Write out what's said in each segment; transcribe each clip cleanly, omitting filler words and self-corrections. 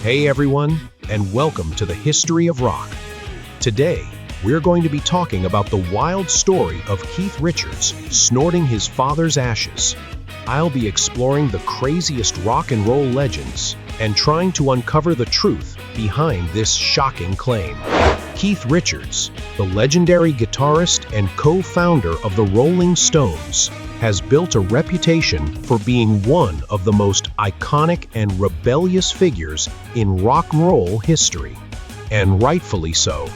Hey everyone, and welcome to the History of Rock. Today, we're going to be talking about the wild story of Keith Richards snorting his father's ashes. I'll be exploring the craziest rock and roll legends and trying to uncover the truth behind this shocking claim. Keith Richards, the legendary guitarist and co-founder of the Rolling Stones, has built a reputation for being one of the most iconic and rebellious figures in rock and roll history. And rightfully so.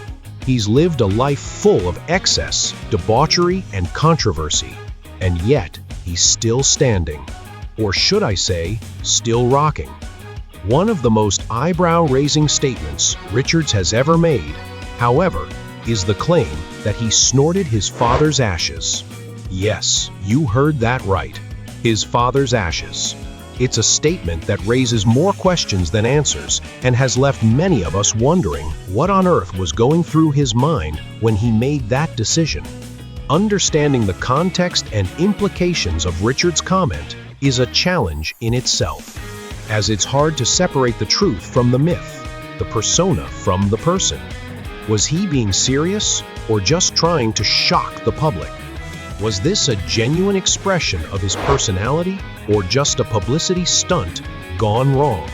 He's lived a life full of excess, debauchery, and controversy. And yet, he's still standing. Or should I say, still rocking. One of the most eyebrow-raising statements Richards has ever made, however, is the claim that he snorted his father's ashes. Yes, you heard that right. His father's ashes. It's a statement that raises more questions than answers and has left many of us wondering what on earth was going through his mind when he made that decision. Understanding the context and implications of Richards' comment is a challenge in itself, as it's hard to separate the truth from the myth, the persona from the person. Was he being serious or just trying to shock the public? Was this a genuine expression of his personality or just a publicity stunt gone wrong?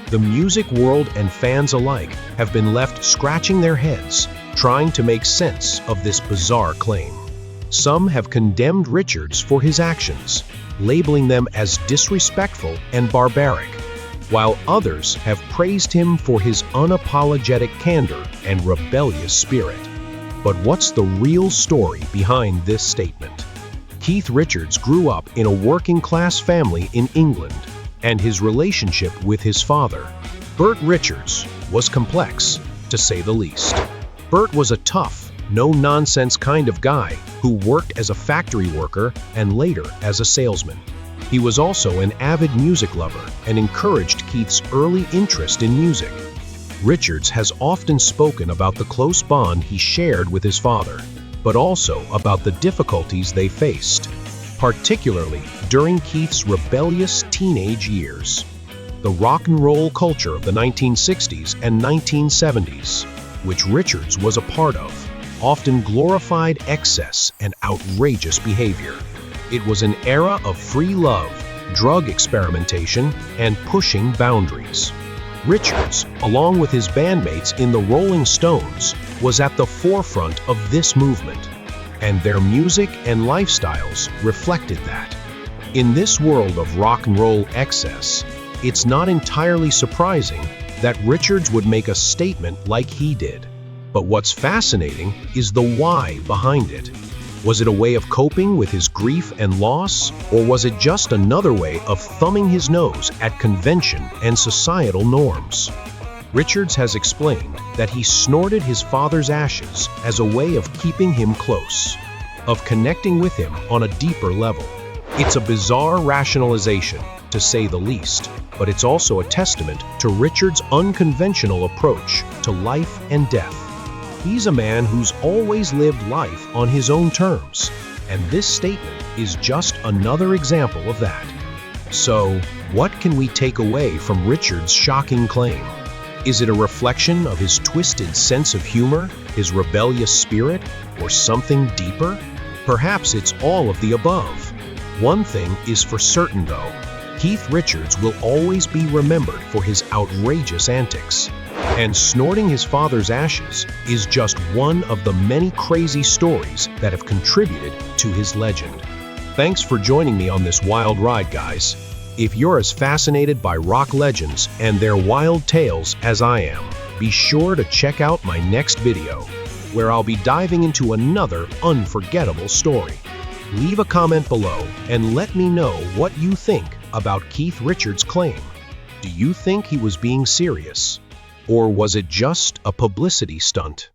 The music world and fans alike have been left scratching their heads, trying to make sense of this bizarre claim. Some have condemned Richards for his actions, labeling them as disrespectful and barbaric, while others have praised him for his unapologetic candor and rebellious spirit. But what's the real story behind this statement? Keith Richards grew up in a working-class family in England, and his relationship with his father, Bert Richards, was complex, to say the least. Bert was a tough, no-nonsense kind of guy who worked as a factory worker and later as a salesman. He was also an avid music lover and encouraged Keith's early interest in music. Richards has often spoken about the close bond he shared with his father, but also about the difficulties they faced, particularly during Keith's rebellious teenage years. The rock and roll culture of the 1960s and 1970s, which Richards was a part of, often glorified excess and outrageous behavior. It was an era of free love, drug experimentation, and pushing boundaries. Richards, along with his bandmates in the Rolling Stones, was at the forefront of this movement, and their music and lifestyles reflected that. In this world of rock and roll excess, it's not entirely surprising that Richards would make a statement like he did. But what's fascinating is the why behind it. Was it a way of coping with his grief and loss, or was it just another way of thumbing his nose at convention and societal norms? Richards has explained that he snorted his father's ashes as a way of keeping him close, of connecting with him on a deeper level. It's a bizarre rationalization, to say the least, but it's also a testament to Richards' unconventional approach to life and death. He's a man who's always lived life on his own terms, and this statement is just another example of that. So, what can we take away from Richards' shocking claim? Is it a reflection of his twisted sense of humor, his rebellious spirit, or something deeper? Perhaps it's all of the above. One thing is for certain though, Keith Richards will always be remembered for his outrageous antics. And snorting his father's ashes is just one of the many crazy stories that have contributed to his legend. Thanks for joining me on this wild ride, guys. If you're as fascinated by rock legends and their wild tales as I am, be sure to check out my next video, where I'll be diving into another unforgettable story. Leave a comment below and let me know what you think about Keith Richards' claim. Do you think he was being serious? Or was it just a publicity stunt?